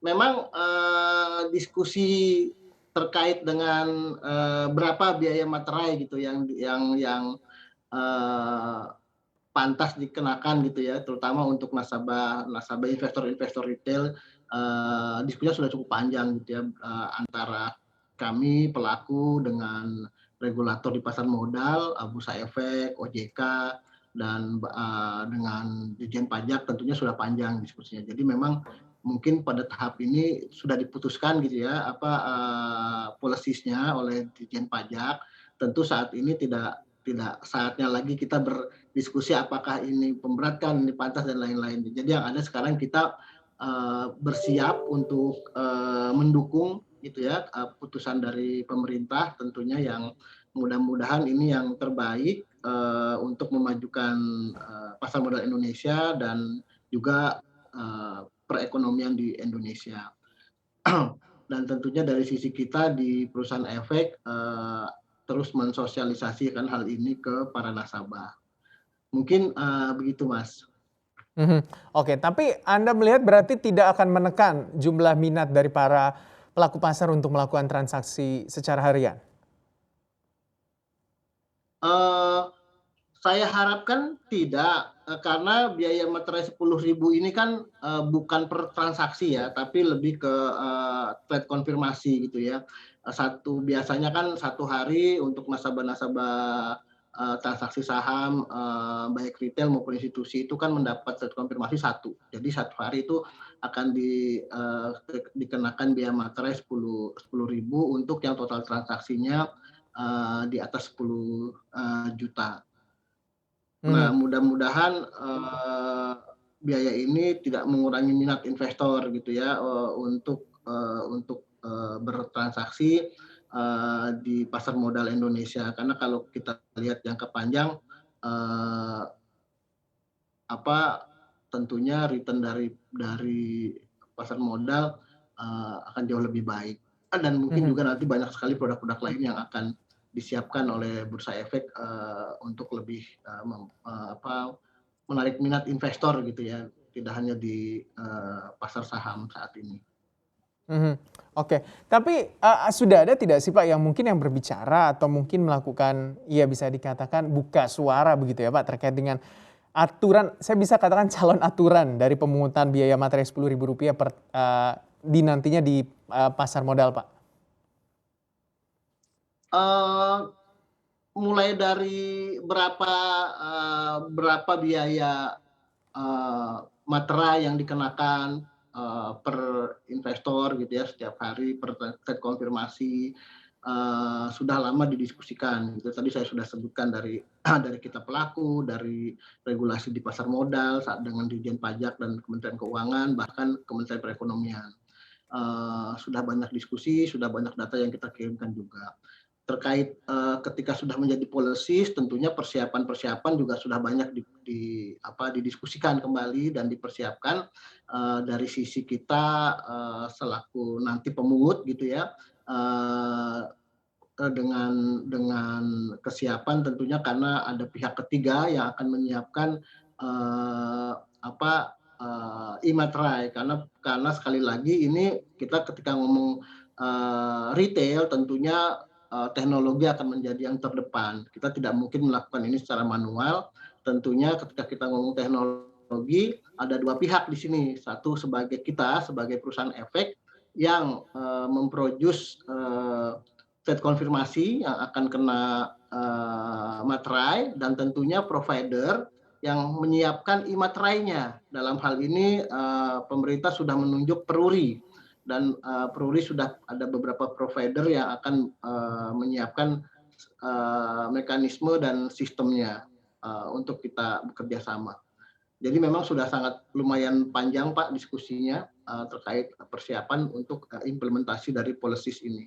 memang, diskusi terkait dengan, berapa biaya materai gitu yang eee, pantas dikenakan gitu ya, terutama untuk nasabah investor-investor retail, diskusinya sudah cukup panjang gitu ya, antara kami pelaku dengan regulator di pasar modal, Bursa Efek, OJK, dan dengan Ditjen Pajak tentunya sudah panjang diskusinya. Jadi memang mungkin pada tahap ini sudah diputuskan gitu ya, policy-nya oleh Ditjen Pajak. Tentu saat ini tidak saatnya lagi kita berdiskusi apakah ini memberatkan, ini pantas dan lain-lain. Jadi yang ada sekarang kita, bersiap untuk, mendukung gitu ya, putusan dari pemerintah tentunya yang mudah-mudahan ini yang terbaik, untuk memajukan, pasar modal Indonesia dan juga, perekonomian di Indonesia. Dan tentunya dari sisi kita di perusahaan efek, terus mensosialisasikan hal ini ke para nasabah. Mungkin, begitu Mas. Mhm. Oke, tapi Anda melihat berarti tidak akan menekan jumlah minat dari para pelaku pasar untuk melakukan transaksi secara harian? Eee, saya harapkan tidak, karena biaya materai 10.000 ini kan, bukan per transaksi ya, tapi lebih ke, trade konfirmasi gitu ya. Biasanya kan satu hari untuk nasabah-nasabah, transaksi saham, baik retail maupun institusi itu kan mendapat trade konfirmasi satu. Jadi satu hari itu akan dikenakan biaya materai 10.000 untuk yang total transaksinya, di atas 10 juta. Nah, Mhm. mudah-mudahan, biaya ini tidak mengurangi minat investor gitu ya, untuk bertransaksi, di pasar modal Indonesia. Karena kalau kita lihat jangka panjang, eee, tentunya return dari pasar modal, akan jauh lebih baik. Dan mungkin Mhm. juga nanti banyak sekali produk-produk lain yang akan disiapkan oleh Bursa Efek, untuk lebih, menarik minat investor gitu ya, tidak hanya di, pasar saham saat ini. Mhm. Oke, tapi, sudah ada tidak sih Pak yang mungkin yang berbicara atau mungkin melakukan, ya bisa dikatakan buka suara begitu ya Pak, terkait dengan aturan, saya bisa katakan calon aturan dari pemungutan biaya materai Rp10.000 di nantinya di, pasar modal Pak? Eee, Mulai dari berapa biaya, materai yang dikenakan, per investor gitu ya setiap hari per trade konfirmasi, sudah lama didiskusikan gitu. Tadi saya sudah sebutkan dari dari kita pelaku, dari regulasi di pasar modal saat dengan Ditjen Pajak dan Kementerian Keuangan, bahkan Kementerian Perekonomian. Sudah banyak diskusi, sudah banyak data yang kita kirimkan juga. Terkait, ketika sudah menjadi policies tentunya persiapan-persiapan juga sudah banyak didiskusikan kembali dan dipersiapkan, dari sisi kita, selaku nanti pemungut gitu ya, eee dengan kesiapan tentunya karena ada pihak ketiga yang akan menyiapkan, eee, e-materai karena sekali lagi ini kita ketika ngomong, retail tentunya, teknologi akan menjadi yang terdepan. Kita tidak mungkin melakukan ini secara manual, tentunya ketika kita ngomong teknologi ada dua pihak di sini, satu sebagai kita sebagai perusahaan efek yang, trade konfirmasi yang akan kena, materai dan tentunya provider yang menyiapkan e-materainya. Dalam hal ini, pemerintah sudah menunjuk Peruri dan, Peruri sudah ada beberapa provider yang akan, menyiapkan, mekanisme dan sistemnya, untuk kita bekerja sama. Jadi memang sudah sangat lumayan panjang Pak diskusinya, terkait persiapan untuk, implementasi dari policies ini.